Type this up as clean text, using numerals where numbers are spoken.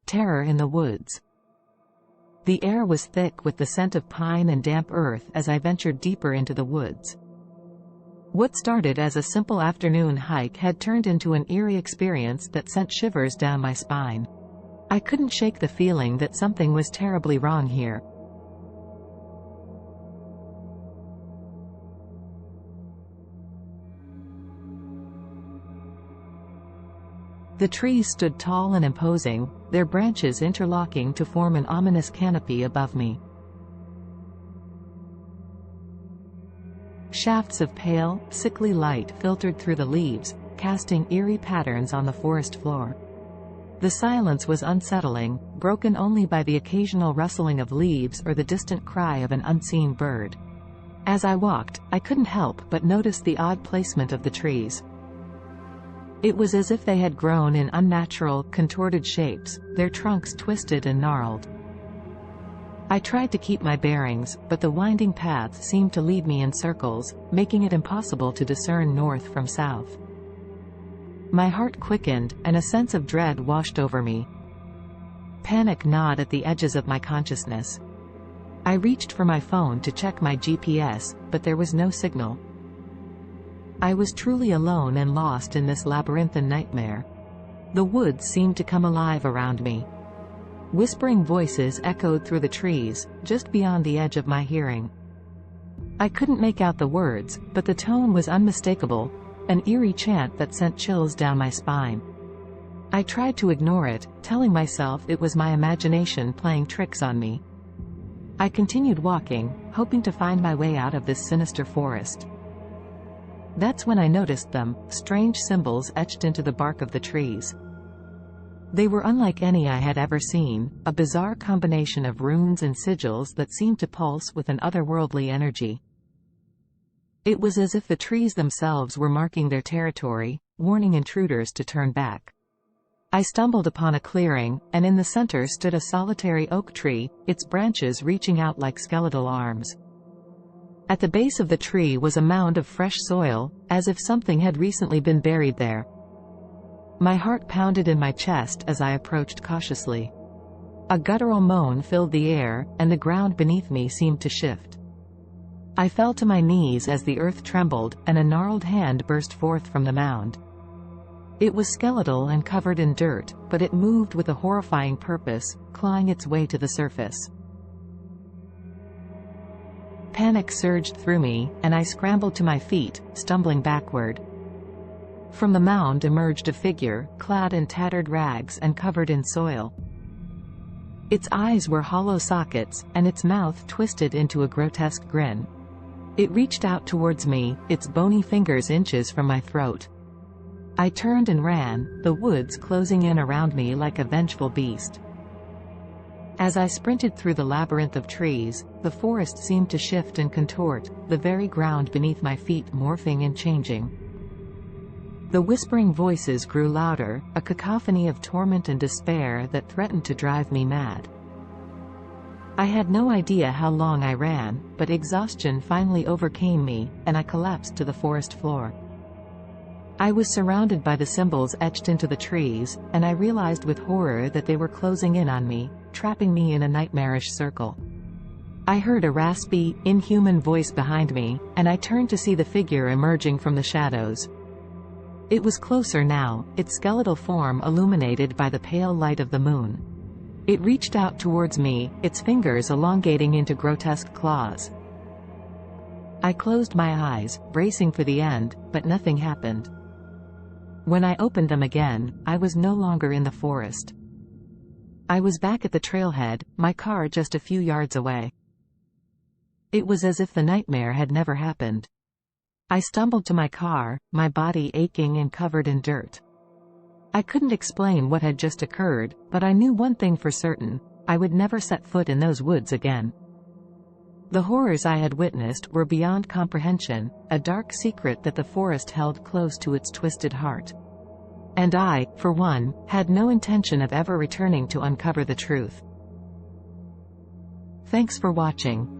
Terror in the woods. The air was thick with the scent of pine and damp earth as I ventured deeper into the woods. What started as a simple afternoon hike had turned into an eerie experience that sent shivers down my spine. I couldn't shake the feeling that something was terribly wrong here. The trees stood tall and imposing, their branches interlocking to form an ominous canopy above me. Shafts of pale, sickly light filtered through the leaves, casting eerie patterns on the forest floor. The silence was unsettling, broken only by the occasional rustling of leaves or the distant cry of an unseen bird. As I walked, I couldn't help but notice the odd placement of the trees. It was as if they had grown in unnatural, contorted shapes, their trunks twisted and gnarled. I tried to keep my bearings, but the winding paths seemed to lead me in circles, making it impossible to discern north from south. My heart quickened, and a sense of dread washed over me. Panic gnawed at the edges of my consciousness. I reached for my phone to check my GPS, but there was no signal. I was truly alone and lost in this labyrinthine nightmare. The woods seemed to come alive around me. Whispering voices echoed through the trees, just beyond the edge of my hearing. I couldn't make out the words, but the tone was unmistakable, an eerie chant that sent chills down my spine. I tried to ignore it, telling myself it was my imagination playing tricks on me. I continued walking, hoping to find my way out of this sinister forest. That's when I noticed them, strange symbols etched into the bark of the trees. They were unlike any I had ever seen, a bizarre combination of runes and sigils that seemed to pulse with an otherworldly energy. It was as if the trees themselves were marking their territory, warning intruders to turn back. I stumbled upon a clearing, and in the center stood a solitary oak tree, its branches reaching out like skeletal arms. At the base of the tree was a mound of fresh soil, as if something had recently been buried there. My heart pounded in my chest as I approached cautiously. A guttural moan filled the air, and the ground beneath me seemed to shift. I fell to my knees as the earth trembled, and a gnarled hand burst forth from the mound. It was skeletal and covered in dirt, but it moved with a horrifying purpose, clawing its way to the surface. Panic surged through me, and I scrambled to my feet, stumbling backward. From the mound emerged a figure, clad in tattered rags and covered in soil. Its eyes were hollow sockets, and its mouth twisted into a grotesque grin. It reached out towards me, its bony fingers inches from my throat. I turned and ran, the woods closing in around me like a vengeful beast. As I sprinted through the labyrinth of trees, the forest seemed to shift and contort, the very ground beneath my feet morphing and changing. The whispering voices grew louder, a cacophony of torment and despair that threatened to drive me mad. I had no idea how long I ran, but exhaustion finally overcame me, and I collapsed to the forest floor. I was surrounded by the symbols etched into the trees, and I realized with horror that they were closing in on me, trapping me in a nightmarish circle. I heard a raspy, inhuman voice behind me, and I turned to see the figure emerging from the shadows. It was closer now, its skeletal form illuminated by the pale light of the moon. It reached out towards me, its fingers elongating into grotesque claws. I closed my eyes, bracing for the end, but nothing happened. When I opened them again, I was no longer in the forest. I was back at the trailhead, my car just a few yards away. It was as if the nightmare had never happened. I stumbled to my car, my body aching and covered in dirt. I couldn't explain what had just occurred, but I knew one thing for certain: I would never set foot in those woods again. The horrors I had witnessed were beyond comprehension, a dark secret that the forest held close to its twisted heart. And I, for one, had no intention of ever returning to uncover the truth. Thanks for watching.